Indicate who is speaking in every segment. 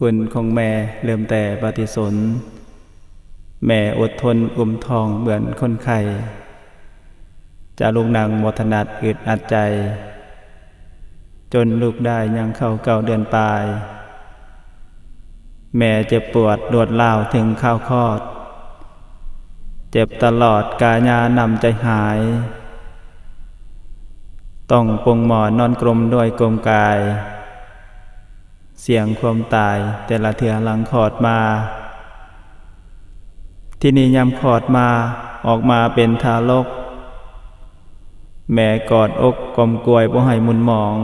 Speaker 1: คุณของแม่เริ่มแต่ปฏิสนแม่อดทนอุ้มท้องเหมือนคนไข้จะลูกนางมทนัดอึดอัดใจจนลูกได้ยังเข้า9 เดือนปลายแม่เจ็บปวดรวดร้าวถึงข้าวคลอดเจ็บตลอดกายานำใจหายต้องปงหมอนนอนกลมด้วยกลมกายเสียงความตายแต่ละเถื่อหลังคลอดมาที่นี่ยำคลอดมาออกมาเป็นทารกแม่กอดอกกลมกลวยบ่ให้มุนหมอง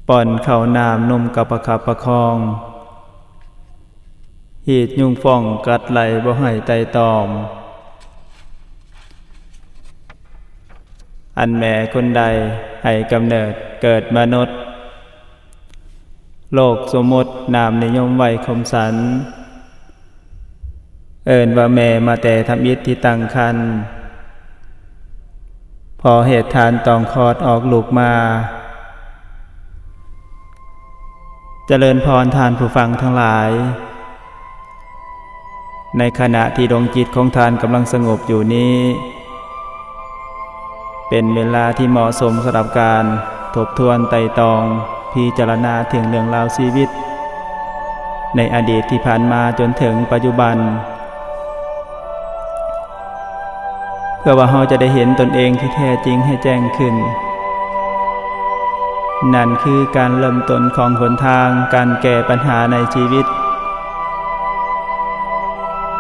Speaker 1: ป้อนข้าวน้ำนมกับประคับประคองหีดยุงฟ่องกัดไหลบ่ให้ไตตอมอันแม่คนใดให้กำเนิดเกิดมนุษย์โลกสมมตินามนิยมไว้คมสันเอิ้นว่าแม่มาแต่ทำอิฐที่ตั้งครรภ์พอเหตุทานต้องคลอดออกลูกมาเจริญพรทานผู้ฟังทั้งหลายในขณะที่ดวงจิตของทานกำลังสงบอยู่นี้เป็นเวลาที่เหมาะสมสำหรับการทบทวนไตร่ตรองพิจารณาถึงเรื่องราวชีวิตในอดีตที่ผ่านมาจนถึงปัจจุบันเพื่อว่าเราจะได้เห็นตนเองที่แท้จริงให้แจ้งขึ้นนั่นคือการเริ่มต้นของหนทางการแก้ปัญหาในชีวิต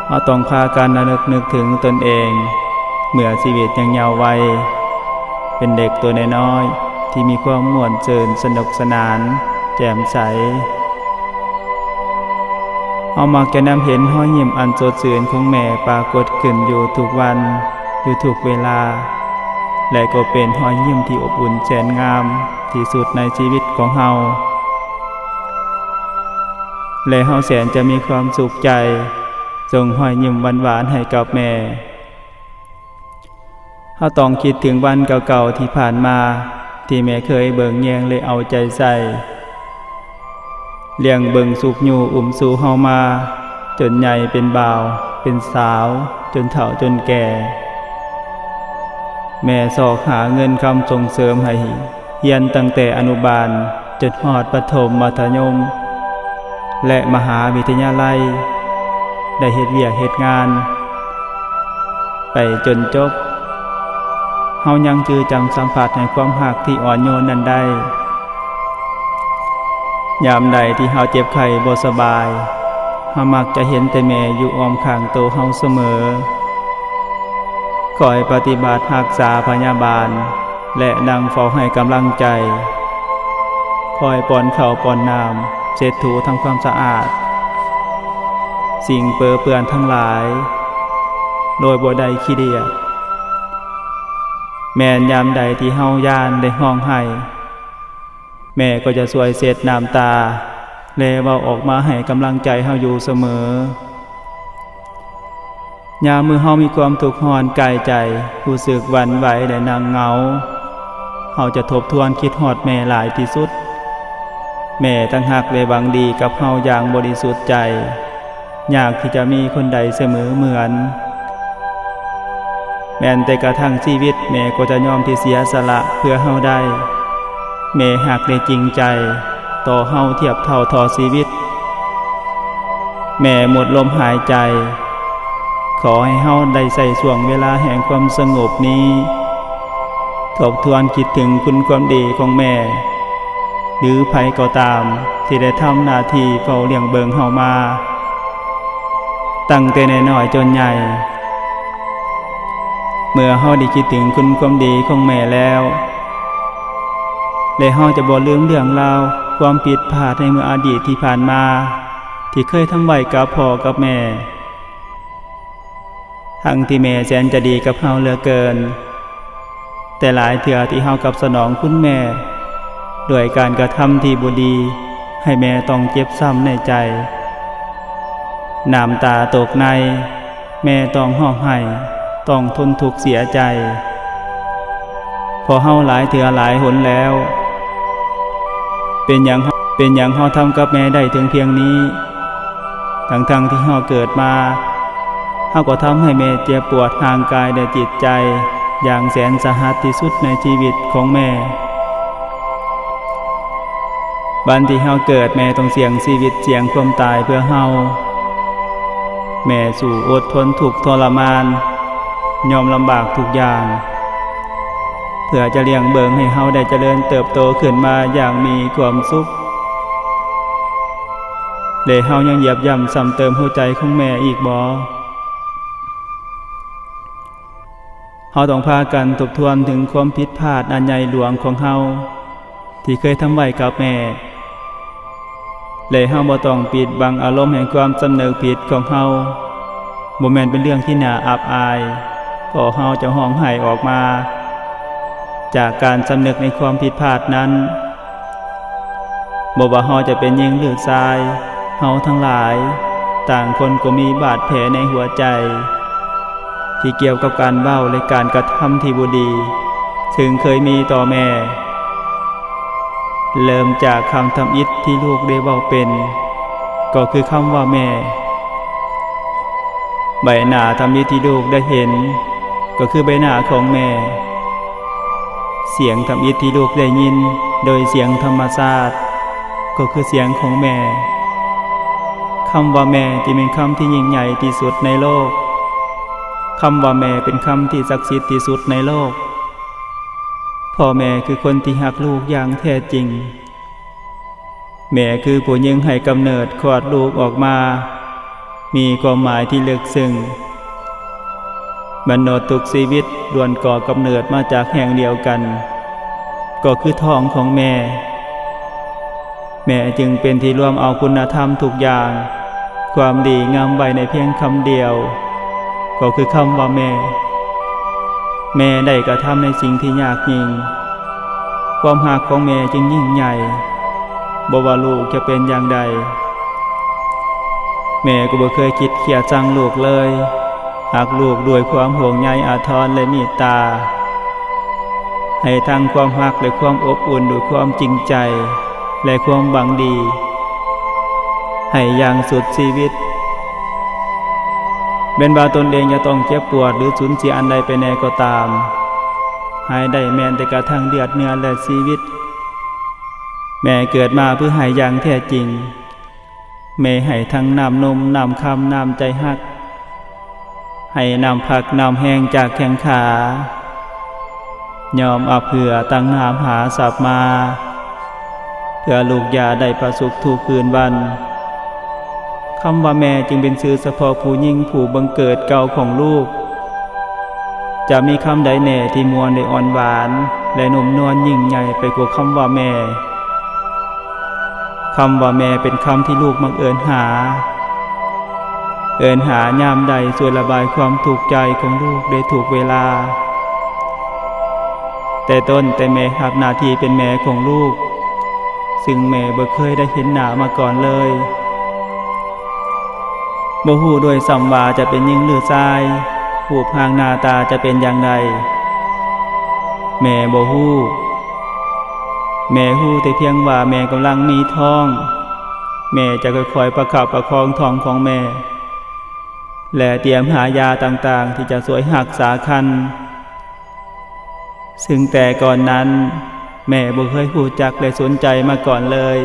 Speaker 1: เราต้องพากันระลึกนึกถึงตนเองเมื่อชีวิตยังเยาว์วัยเป็นเด็กตัวน้อยๆที่มีความม่วนซื่นสนุกสนานแจ่มใสเอามักจะนำเห็นห้อยยิ้มอันสดชื่นของแม่ปรากฏขึ้นอยู่ทุกวันอยู่ทุกเวลาและก็เป็นห้อยยิ้มที่อบอุ่นแสนงามที่สุดในชีวิตของเฮาและเฮาแสนจะมีความสุขใจส่งห้อยยิ้มหวานๆให้กับแม่เฮาต้องคิดถึงวันเก่าๆที่ผ่านมาที่แม่เคยเบิ่งแยงเลยเอาใจใส่เลี้ยงเบิ่งสุกอยู่อุ้มสู่เฮามาจนใหญ่เป็นบ่าวเป็นสาวจนเฒ่าจนแก่แม่สอกหาเงินคำส่งเสริมให้เรียนตั้งแต่อนุบาลจนฮอดประถมมัธยมและมหาวิทยาลัยได้เฮ็ดเวียกเฮ็ดงานไปจนจบเฮายังจือจำสัมผัสในความรักที่อ่อนโยนนั้นได้ยามใดที่เฮาเจ็บไข้บ่สบายเฮามักจะเห็นแต่แม่อยู่อ้อมข้างโตเฮาเสมอคอยปฏิบัติรักษาพยาบาลและนั่งเฝ้าให้กำลังใจคอยป้อนข้าวป้อนน้ำเช็ดถูทำความสะอาดสิ่งเปื้อเปื้อนทั้งหลายโดยบ่ได้ขี้เดียดแม่นยามใดที่เฮาย่านได้ห้องให้แม่ก็จะช่วยเช็ดน้ำตาและเว้าออกมาให้กำลังใจเฮาอยู่เสมอยามมือเฮามีความทุกข์ร้อนกายใจรู้สึกหวั่นไหวและนั่งเหงาเฮาจะทบทวนคิดฮอดแม่หลายที่สุดแม่ตั้งหักและหวังดีกับเฮาอย่างบริสุทธิ์ใจอยากที่จะมีคนใดเสมอเหมือนแม้แต่กระทั่งชีวิตแม่ก็จะยอมที่เสียสละเพื่อเฮาได้แม่หักและจริงใจต่อเฮาเทียบเท่าทอชีวิตแม่หมดลมหายใจขอให้เฮาได้ใส่ช่วงเวลาแห่งความสงบนี้ทบทวนคิดถึงคุณความดีของแม่หรือไผก็ตามที่ได้ทำหน้าที่เฝ้าเลี้ยงเบิ่งเฮามาตั้งแต่น้อยๆจนใหญ่เมื่อเฮาได้คิดถึงคุณความดีของแม่แล้วและเฮาจะบ่ลืมเรื่องราวความผิดพลาดในเมื่ออดีตที่ผ่านมาที่เคยทำไว้กับพ่อกับแม่ทั้งที่แม่แสนจะดีกับเฮาเหลือเกินแต่หลายเทื่อที่เฮากับสนองคุณแม่ด้วยการกระทำที่บ่ดีให้แม่ต้องเจ็บซ้ำในใจน้ำตาตกในแม่ต้องร้องไห้ต้องทนทุกข์เสียใจพอเฮาหลายเทื่อหลายหนแล้วเป็นหยัง เป็นอย่างเฮาทำกับแม่ได้ถึงเพียงนี้ทั้งที่เฮาเกิดมาเฮาก็ทำให้แม่เจ็บปวดทางกายและจิตใจอย่างแสนสาหัสที่สุดในชีวิตของแม่บัดที่เฮาเกิดแม่ต้องเสี่ยงชีวิตเสี่ยงความตายเพื่อเฮาแม่สู่อดทนทุกข์ทรมานยอมลำบากทุกอย่างเพื่อจะเลี้ยงเบิ่งให้เฮาได้เจริญเติบโตขึ้นมาอย่างมีความสุขและเฮายังเหยียบย่ำซ้ำเติมหัวใจของแม่อีกบ่เฮาต้องพากันทบทวนถึงความผิดพลาดอันใหญ่หลวงของเฮาที่เคยทำไว้กับแม่และเฮาบ่ต้องปิดบังอารมณ์แห่งความสำนึกผิดของเฮาบ่แม่นเป็นเรื่องที่น่าอับอายเพราะเฮาจะร้องไห้ออกมาจากการสำนึกในความผิดพลาดนั้นบ่ว่าเฮาจะเป็นหญิงหรือชายเฮาทั้งหลายต่างคนก็มีบาดแผลในหัวใจที่เกี่ยวกับการเว้าและการกระทำที่บ่ดีซึ่งเคยมีต่อแม่เริ่มจากคำทำอิฐที่ลูกได้เว้าเป็นก็คือคำว่าแม่ใบหน้าทำอิฐที่ลูกได้เห็นก็คือใบหน้าของแม่เสียงทำอิฐที่ลูกได้ยินโดยเสียงธรรมชาติก็คือเสียงของแม่คำว่าแม่ที่เป็นคำที่ยิ่งใหญ่ที่สุดในโลกคำว่าแม่เป็นคำที่ศักดิ์สิทธิ์ที่สุดในโลกพ่อแม่คือคนที่รักลูกอย่างแท้จริงแม่คือผู้หญิงให้กำเนิดคลอดลูกออกมามีความหมายที่ลึกซึ้งมนุษย์ทุกชีวิตล้วนก่อกำเนิดมาจากแห่งเดียวกันก็คือท้องของแม่แม่จึงเป็นที่รวมเอาคุณธรรมทุกอย่างความดีงามไว้ในเพียงคำเดียวก็คือคำว่าแม่แม่ได้กระทำในสิ่งที่ยากยิ่งความรักของแม่จึงยิ่งใหญ่บ่ว่าลูกจะเป็นอย่างใดแม่ก็บ่เคยคิดเคียดจังลูกเลยรักลูกด้วยความห่วงใยอาทรและเมตตาให้ทั้งความรักและความอบอุ่นด้วยความจริงใจและความหวังดีให้อย่างสุดชีวิตเป็นว่าตนเองจะต้องเจ็บปวดหรือสูญเสียอันใดไปแน่ก็ตามให้ได้แม้แต่กระทั่งเลือดเนื้อและชีวิตแม่เกิดมาเพื่อให้อย่างแท้จริงแม่ให้ทั้งน้ำนมน้ำคำน้ำใจฮักให้น้ำผักน้ำแห้งจากแข้งขายอมเอาเผื่อตั้งน้ำหาสับมาเพื่อลูกยาได้ประสบทุกคืนวันคำว่าแม่จึงเป็นชื่อเฉพาะผู้หญิงผู้บังเกิดเก่าของลูกจะมีคำใดแน่ที่มวลได้อ่อนหวานและนุ่มนวลยิ่งใหญ่ไปกว่าคำว่าแม่คำว่าแม่เป็นคำที่ลูกมักเอิ้นหายามใดช่วยระบายความทุกข์ใจของลูกได้ถูกเวลาแต่ต้นแต่แม่รับหน้าที่เป็นแม่ของลูกซึ่งแม่บ่เคยได้เห็นหน้ามาก่อนเลยบ่ฮู้ด้วยซ้ำว่าจะเป็นหญิงหรือชายรูปร่างหน้าตาจะเป็นอย่างไรแม่บ่ฮู้แม่ฮู้แต่เพียงว่าแม่กำลังมีท้องแม่จะค่อยๆประคับประคองท้องของแม่และเตรียมหายาต่างๆที่จะช่วยรักษาครรภ์ซึ่งแต่ก่อนนั้นแม่บ่เคยรู้จักและสนใจมาก่อนเลย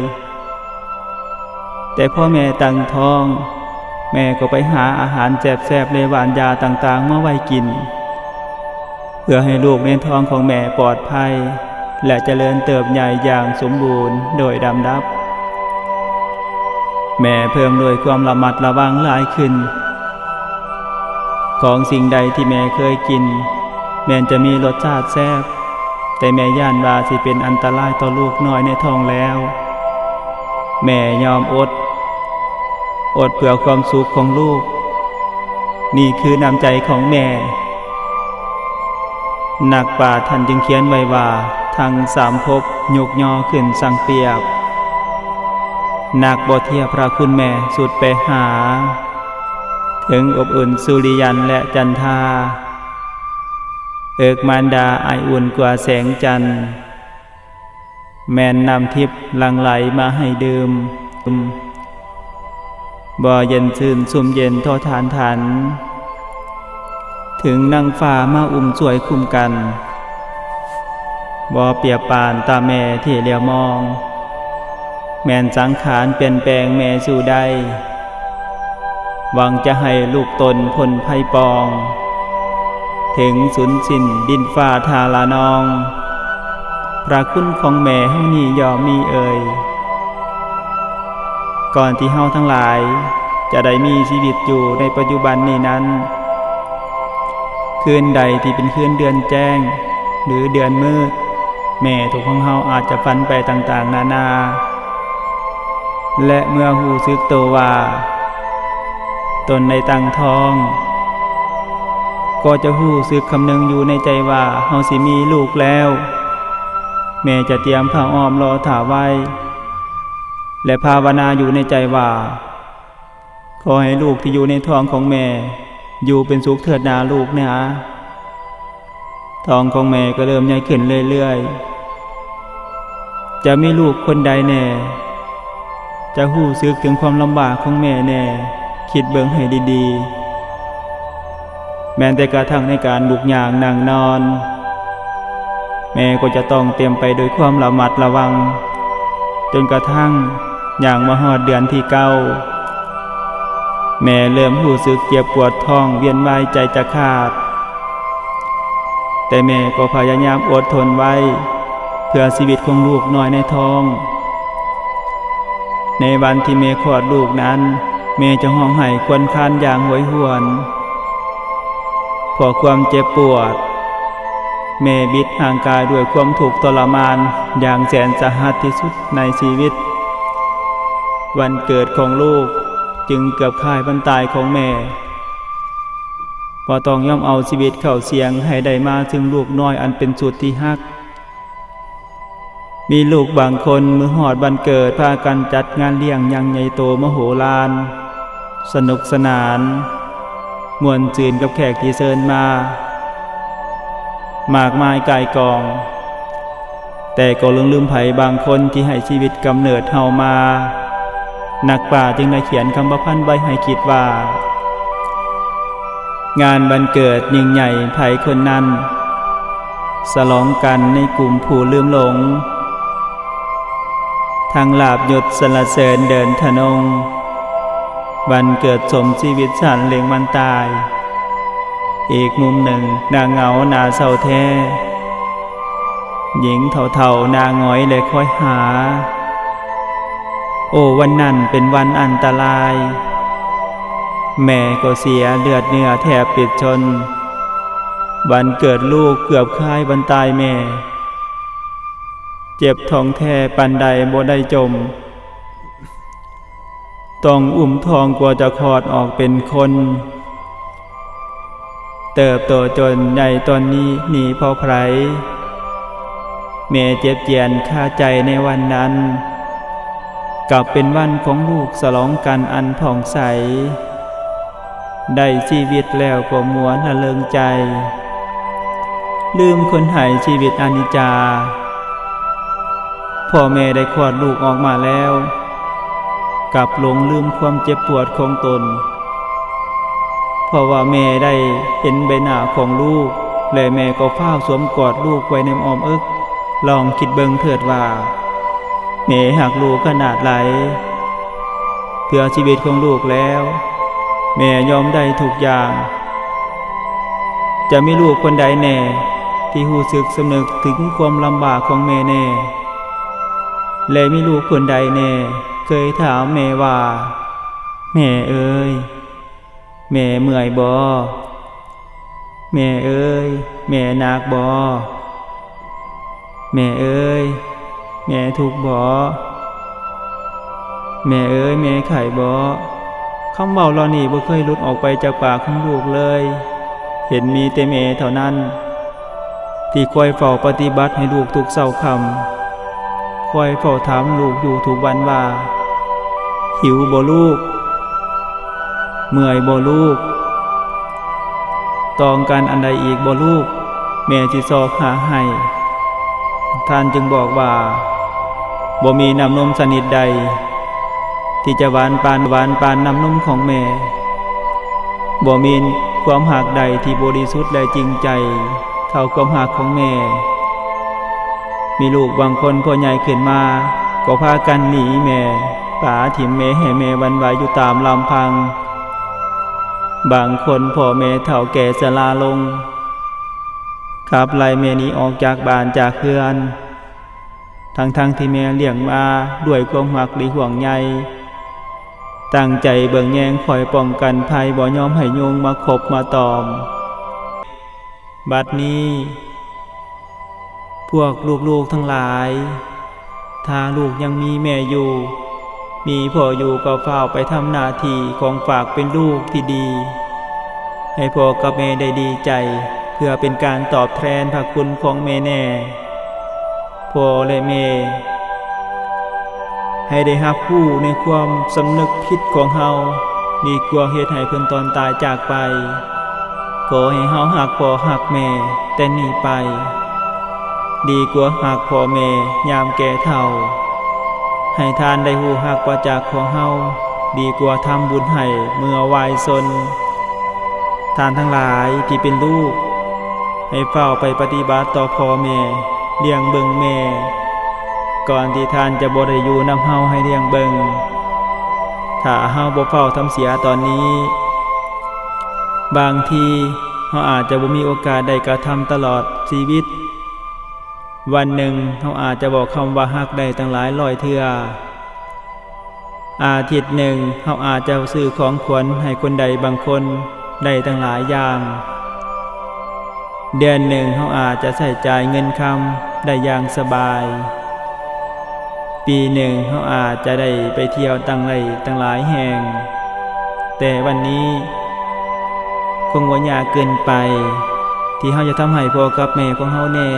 Speaker 1: แต่พอแม่ตั้งท้องแม่ก็ไปหาอาหารแซ่บๆและหวานยาต่างๆมาไว้กินเพื่อให้ลูกในท้องของแม่ปลอดภัยและเจริญเติบใหญ่อย่างสมบูรณ์โดยลำดับแม่เพิ่มด้วยความระมัดระวังหลายขึ้นของสิ่งใดที่แม่เคยกินแม้จะมีรสชาติแซ่บแต่แม่ย่านว่าสิเป็นอันตรายต่อลูกน้อยในท้องแล้วแม่ยอมอดเพื่อความสุขของลูกนี่คือน้ำใจของแม่นักปราชญ์ท่านจึงเขียนไว้ว่าทั้งสามภพยกย่อขึ้นสั่งเปรียบนักบ่เทียบพระคุณแม่สุดไปหาถึงอบอุ่นสุริยันและจันทราเอิกมารดาไออุ่นกว่าแสงจันทร์ แม่นน้ำทิพย์หลั่งไหลมาให้ดื่มบ่เย็นชื่นซุ่มเย็นทอทานทันถึงนางฟ้ามาอุ้มสวยคุ้มกันบ่เปรียบปานตาแม่ที่เลี้ยวมองแม่นสังขารเปลี่ยนแปลงแม่สู่ได้หวังจะให้ลูกตนพ้นภัยปองถึงสุนสิ้นดินฟ้าทาลานองพระคุณของแม่เฮานี่ยอมมีเอ่ยก่อนที่เฮาทั้งหลายจะได้มีชีวิตอยู่ในปัจจุบันนี้นั้นคืนใดที่เป็นคืนเดือนแจ้งหรือเดือนมืดแม่ทุกของเฮาอาจจะฝันไปต่างๆนานาและเมื่อหูซึกโตว่าตนในตั้งท้องก็จะหูซึกคำนึงอยู่ในใจว่าเฮาสิมีลูกแล้วแม่จะเตรียมผ้าอ้อมรอถ่าไว้และภาวนาอยู่ในใจว่าขอให้ลูกที่อยู่ในท้องของแม่อยู่เป็นสุขเถิดนาลูกนะท้องของแม่ก็เริ่มใหญ่ขึ้นเรื่อยๆจะมีลูกคนใดแน่จะหู้ซึกถึงความลำบากของแม่แน่คิดเบิ่งให้ดีๆแม้แต่กระทั่งในการลุกย่างนั่งนอนแม่ก็จะต้องเตรียมไปโดยความระมัดระวังจนกระทั่งย่างมาฮอดเดือนที่9แม่เริ่มรู้สึกเจ็บปวดท้องเวียนว่ายใจจะขาดแต่แม่ก็พยายามอดทนไว้เพื่อชีวิตของลูกน้อยในท้องในวันที่แม่คลอดลูกนั้นแม่จะร้องไห้ครวญครางอย่างโหยหวนเพราะความเจ็บปวดแม่บิดห่างกายด้วยความทุกข์ทรมานอย่างแสนสาหัสที่สุดในชีวิตวันเกิดของลูกจึงเกือบคล้ายวันตายของแม่พอต้องย่อมเอาชีวิตเข้าเสี่ยงให้ได้มาถึงลูกน้อยอันเป็นสุดที่ฮักมีลูกบางคนมื้อฮอดวันเกิดพากันจัดงานเลี้ยงอย่างใหญ่โตมโหฬารสนุกสนานม่วนซื่นกับแขกที่เชิญมามากมายกายกองแต่ก็ลืมไผบางคนที่ให้ชีวิตกำเนิดเฮามานักป่าจึงได้เขียนคำประพันธ์ไว้ให้คิดว่างานวันเกิดยิ่งใหญ่ไผคนนั้นฉลองกันในกลุ่มผู้ลืมหลงทางลาบยศสรรเสริญเดินทะนงวันเกิดสมชีวิตฉันเลี้ยงมันตายอีกมุมหนึ่งนางเหงาหน้าเศร้าแท้หญิงเฒ่าๆนางง้อยเลยคอยหาโอ้วันนั้นเป็นวันอันตรายแม่ก็เสียเลือดเนื้อแทบปิดชนวันเกิดลูกเกือบคล้ายวันตายแม่เจ็บท้องแท้ปันใดบ่ได้จมต้องอุ้มท้องกว่าจะคลอดออกเป็นคนเติบโตจนใหญ่ตอนนี้หนีพ่อไพรแม่เจ็บเจียนคาใจในวันนั้นกลับเป็นวันของลูกฉลองกันอันผ่องใสได้ชีวิตแล้วก็ม้วนระเริงใจลืมคนให้ชีวิตอนิจจาพ่อแม่ได้คลอดลูกออกมาแล้วกลับหลงลืมความเจ็บปวดของตนเพราะว่าแม่ได้เห็นใบหน้าของลูกและแม่ก็เฝ้าสวมกอดลูกไว้ในอ้อมอกลองคิดเบิ่งเถิดว่าแม่หักลูกขนาดไหนเพื่อชีวิตของลูกแล้วแม่ยอมได้ทุกอย่างจะมีลูกคนใดแน่ที่รู้สึกสำนึกถึงความลำบากของแม่แน่และมีลูกคนใดแน่เคยถามแม่ว่าแม่เอ้ยแม่เมื่อยบ่แม่เอ้ยแม่หนักบ่แม่เอ้ยแม่ทุกข์บ่แม่เอ้ยแม่ไข้บ่คำเว้าเหล่านี้บ่เคยหลุดออกไปจากปากของลูกเลยเห็นมีแต่แม่เท่านั้นที่คอยเฝ้าปฏิบัติให้ลูกทุกเช้าค่ำคอยเฝ้าถามลูกอยู่ทุกวันว่าหิวบ่ลูกเมื่อยบ่ลูกต้องการอันใดอีกบ่ลูกแม่สิซอกหาให้ท่านจึงบอกว่า บ่มีน้ำนมชนิดใดที่จะหวานปานน้ำนมของแม่บ่มีความหักใดที่บริสุทธิ์และจริงใจเท่าความหักของแม่มีลูกบางคนพอใหญ่ขึ้นมาก็พากันหนีแม่ป่าถิ่มแม่ให้แม่วันไหวอยู่ตามลำพังบางคนพ่อแม่เฒ่าแก่ชราลงขับไล่แม่นี้ออกจากบ้านจากเรือนทั้งที่แม่เลี้ยงมาด้วยความรักและห่วงใยตั้งใจเบิ่งแยงคอยป้องกันภัยบ่ยอมให้ยุงมาขบมาตอมบัดนี้พวกลูกๆทั้งหลายถ้าลูกยังมีแม่อยู่มีพ่ออยู่ก็เฝ้าไปทำหน้าที่ของฝากเป็นลูกที่ดีให้พ่อกับแม่ได้ดีใจเพื่อเป็นการตอบแทนพระคุณของแม่แน่พ่อและแม่ให้ได้รับผู้ในความสำนึกผิดของเฮาดีกว่าเฮ็ดให้เพิ่นตอนตายจากไปขอให้เฮาหักพ่อหักแม่แต่นี้ไปดีกว่าหักพ่อแม่ยามแก่เฒ่าให้ทานได้ฮู้หักประจักษ์ของเฮาดีกว่าทำบุญให้เมื่อวายซนทานทั้งหลายที่เป็นลูกให้เฝ้าไปปฏิบัติต่อพ่อแม่เลี้ยงเบิ่งแม่ก่อนที่ท่านจะบ่ได้อยู่นำเฮาให้เลี้ยงเบิ่งถ้าเฮาบ่เฝ้าทำเสียตอนนี้บางทีเฮาอาจจะบ่มีโอกาสได้กระทำตลอดชีวิตวันหนึ่งเฮาอาจจะบอกคำว่าฮักได้ตั้งหลายร้อยเทื่ออาทิตย์หนึ่งเฮาอาจจะซื้อของขวัญให้คนใดบางคนได้ตั้งหลายอย่างเดือนหนึ่งเฮาอาจจะใช้จ่ายเงินคำได้อย่างสบายปีหนึ่งเฮาอาจจะได้ไปเที่ยวตั้งหลายแห่งแต่วันนี้คงว่ายากเกินไปที่เฮาจะทำให้พ่อกับแม่ของเฮาแน่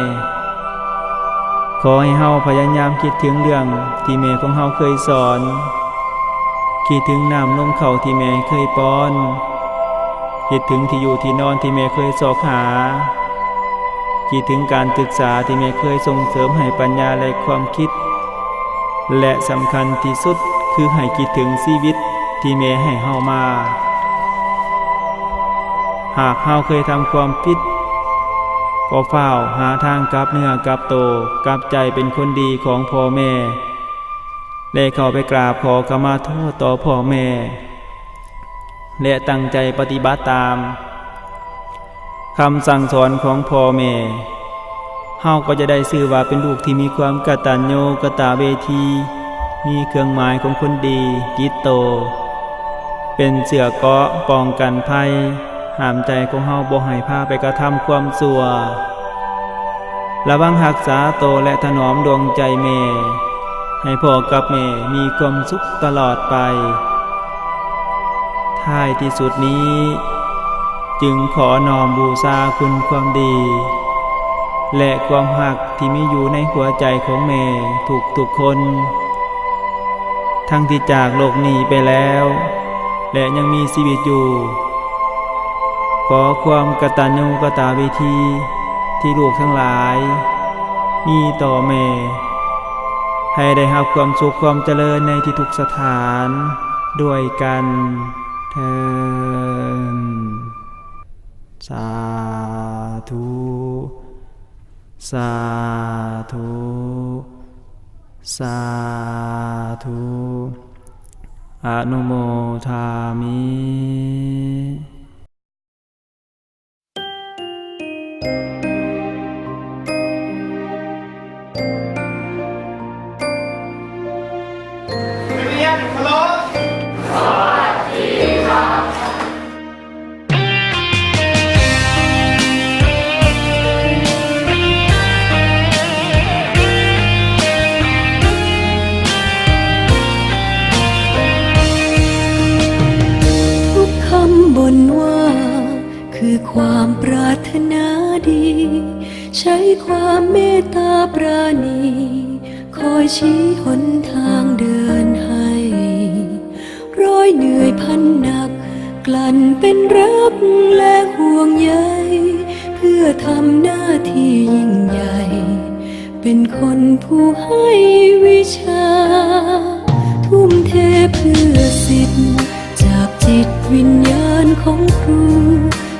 Speaker 1: ขอให้เฮาพยายามคิดถึงเรื่องที่แม่ของเฮาเคยสอนคิดถึงน้ำนมข้าวที่แม่เคยป้อนคิดถึงที่อยู่ที่นอนที่แม่เคยสอกหาคิดถึงการศึกษาที่แม่เคยส่งเสริมให้ปัญญาและความคิดและสำคัญที่สุดคือให้คิดถึงชีวิตที่แม่ให้เฮามาหากเฮาเคยทำความผิดก็เฝ้าหาทางกลับเนื้อกลับโตกลับใจเป็นคนดีของพ่อแม่และเข้าไปกราบขอขมาโทษต่อพ่อแม่และตั้งใจปฏิบัติตามคำสั่งสอนของพ่อแม่เฮาก็จะได้ชื่อว่าเป็นลูกที่มีความกตัญญูกตเวทีมีเครื่องหมายของคนดีจิตโตเป็นเสื้อเกราะป้องกันภัยห้ามใจของเฮาบ่ให้พาไปกระทำความชั่วระวังรักษาโตและถนอมดวงใจแม่ให้พ่อกับแม่มีความสุขตลอดไปท้ายที่สุดนี้จึงขอน้อมบูชาคุณความดีและความรักที่มีอยู่ในหัวใจของแม่ทุกคนทั้งที่จากโลกนี้ไปแล้วและยังมีชีวิตอยู่ขอความกตัญญูกตเวทีที่ลูกทั้งหลายมีต่อแม่ให้ได้รับความสุขความเจริญในที่ทุกสถานด้วยกันเถิดสาธุสาธุสาธุอนุโมทามิ
Speaker 2: บ่นว่าคือความปรารถนาดีใช้ความเมตตาปราณีคอยชี้หนทางเดินให้ร้อยเหนื่อยพันหนักกลั่นเป็นรักและห่วงใยเพื่อทำหน้าที่ยิ่งใหญ่ เป็นคนผู้ให้วิชา ทุ่มเทเพื่อสิทธิ์จากจิตวิญญาณของครู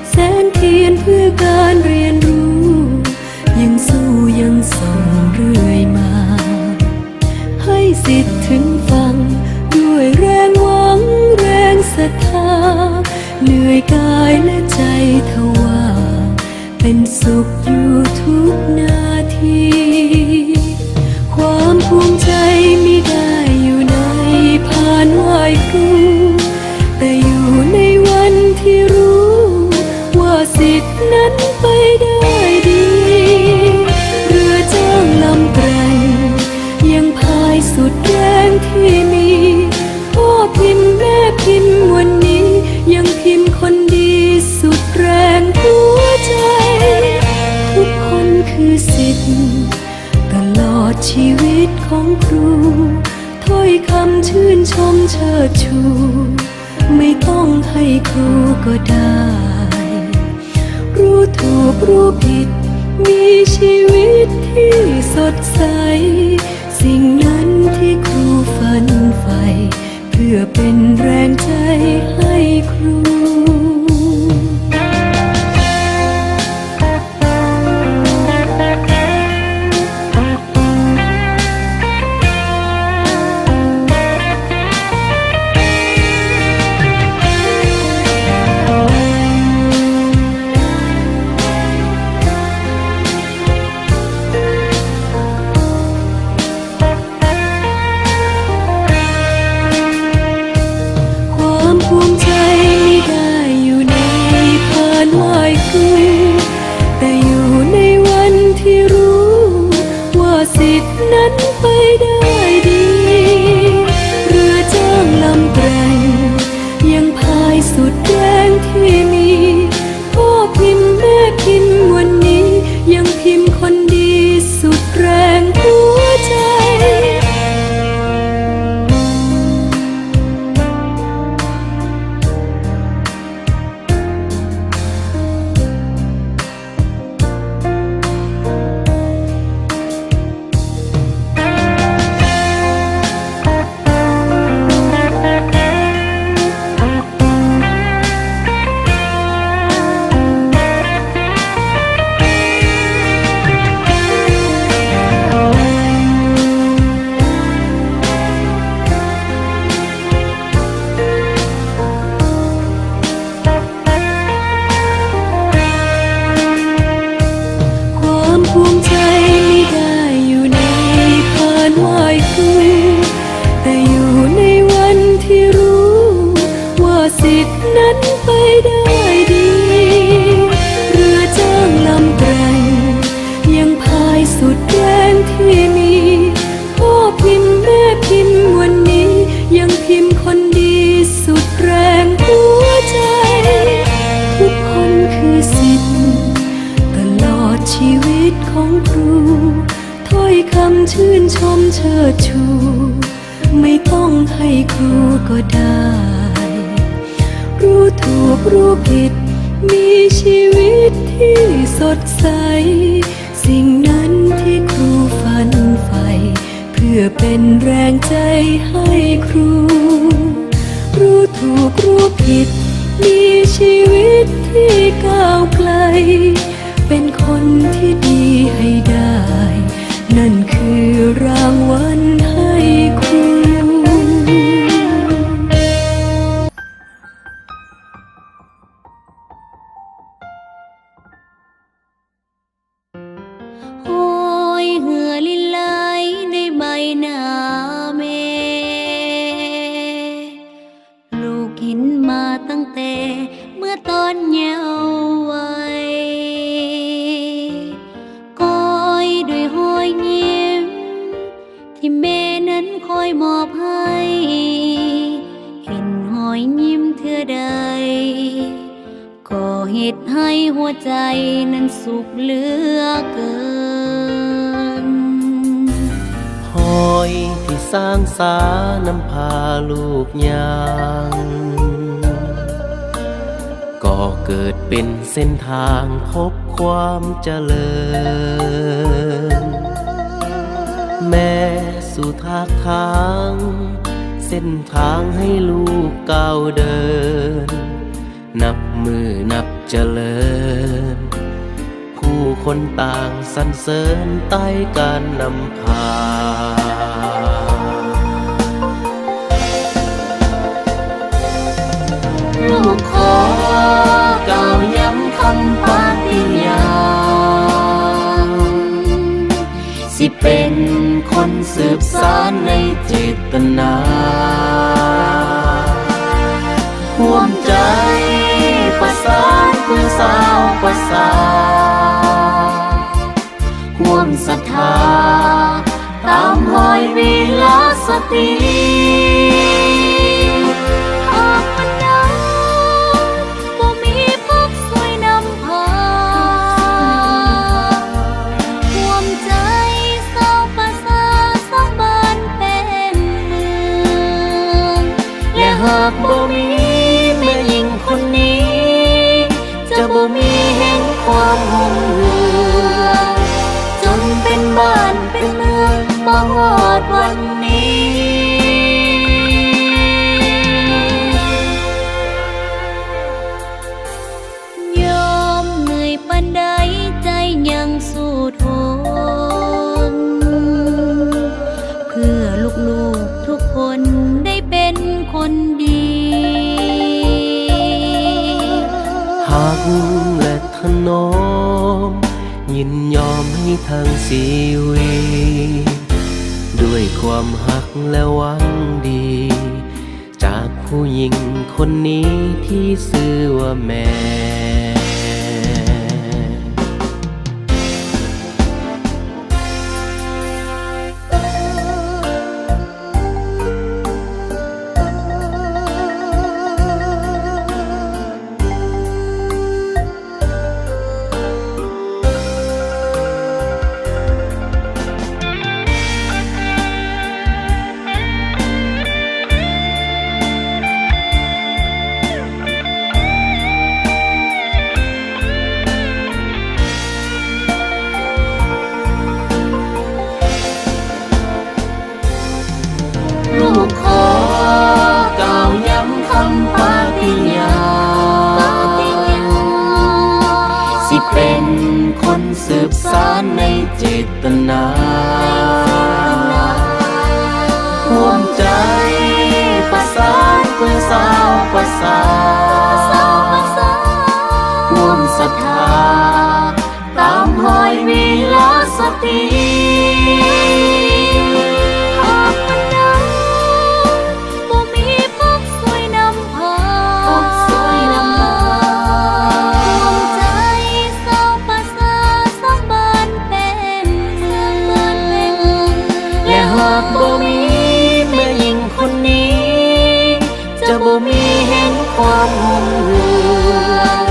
Speaker 2: แสนเทียนเพื่อการเรียนรู้ ยังสู้ยังส่งเรื่อยมา ให้สิทธิ์ถึงฟังด้วยแรงหวังแรงศรัทธา เหนื่อยกายและใจทว่า เป็นสุขอยู่ทุกนาที ความภูมิใจมิได้อยู่ในพานไหว้ครู แต่อยู่ในวันที่รู้ว่าสิทธิ์นั้นไปได้ดี เรือจ้างลำแกร่งยังพายสุดแรงที่มี พ่อพิมพ์แม่พิมพ์วันนี้ยังพิมพ์คนดีสุดแรงหัวใจ ทุกคนคือสิทธิ์ตลอดชีวิตของครู ถ้อยคำชื่นชมเชิดชู ไม่ต้องให้ครูก็ได้ รู้ถูกรู้ผิดมีชีวิตที่สดใส สิ่งนั้นที่ครูฝันใฝ่เพื่อเป็นแรงใจให้ครู ความภูมิใจไม่ได้อยู่ในพานไหว้ครู แต่อยู่ในวันที่รู้ว่าสิทธิ์นั้นไปได้ดี เรือจ้างลำแกร่งยังพายสุดแรงที่มี พ่อพิมพ์แม่พิมพ์วันนี้ยังพิมพ์คนดีสุดแรงหัวใจ ความภูมิใจไม่ได้อยู่ในพานไหว้ครู แต่อยู่ในวันที่รู้ว่าสิทธิ์นั้นไปได้ดี เรือจ้างลำแกร่งยังพายสุดแรงที่มี พ่อพิมพ์แม่พิมพ์วันนี้ยังพิมพ์คนดีสุดแรงหัวใจ ทุกคนคือสิทธิ์ตลอดชีวิตของครู ถ้อยคำชื่นชมเชิดชู ไม่ต้องให้ครูก็ได้ รู้ถูกรู้ผิดมีชีวิตที่สดใส สิ่งนั้นที่ครูฝันใฝ่เพื่อเป็นแรงใจให้ครู รู้ถูกรู้ผิดมีชีวิตที่ก้าวไกล เป็นคนที่ดีให้ได้ นั่นคือรางวัลให้ครู
Speaker 3: โอ้ยเหงื่อลินไหลในใบหน้าแม่ ลูกเห็นมาตั้งแต่เมื่อตอนเยาว์วัยก้อยด้วยหอยยิ้มที่แม่นั้นคอยมอบให้ เห็นหอยยิ้มเธอใด ก็เหตุให้หัวใจนั้นสุขเหลือเกิน
Speaker 4: หอยที่สร้างสานำพาลูกยาง ก็เกิดเป็นเส้นทางพบความเจริญ ม่สู่ทางทาง เส้นทางให้ลูกก้าวเดิน นับมือนับเจริญ ผู้คนต่างสรรเสริญใต้การนำพา ลูกขอกล่าวย้ำคำปฏิญาณสิเป็นคนสืบสานในเจตนาห่วมใจประสานผู้สาวประสานห่วมศรัทธาตามหอยวิลาสตรีหากบ่มีแม่หญิงคนนี้ จะบ่มีแห่งความหุ่นเรืองจนเป็นบ้านเป็นเมืองมาฮอดวันนี้
Speaker 3: ยอมเหนื่อยปานใดใจยังสู้ทนเพื่อลูกๆทุกคนได้เป็นคนดี
Speaker 4: หากและถนอมยินยอมให้ทางชีวิตด้วยความหักและหวังดี จากผู้หญิงคนนี้ที่ชื่อว่าแม่ ลูกขอกล่าวย้ำคำปฏิญาณสิเป็นคนสืบสานในเจตนาห่วมใจประสานเพื่อสาวประสานห่วมศรัทธาตามหอยวิลาสตรีหากบ่มีแม่หญิงคนนี้ จะบ่มีแห่งความหุ่นเรือง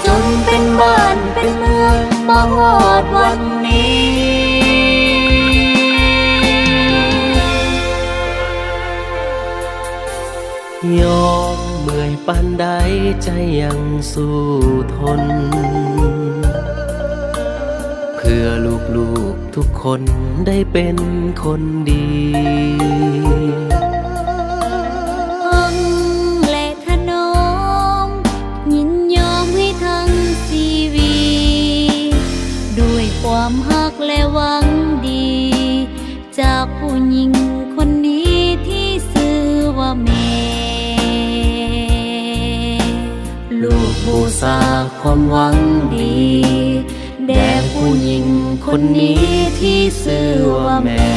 Speaker 4: จนเป็นบ้านเป็นเมืองมาฮอดวันนี้ยอมเมื่อยปานใดใจยังสู้ทนเพื่อลูกๆทุกคนได้เป็นคนดี
Speaker 3: ฟังและถนอมยินยอมให้ทั้งชีวิตด้วยความฮักและหวังดี จากผู้หญิงคนนี้ที่ชื่อว่าแม่
Speaker 4: ลูกบูชาความหวังดีแด่ผู้หญิงคนนี้ที่ชื่อว่าแม่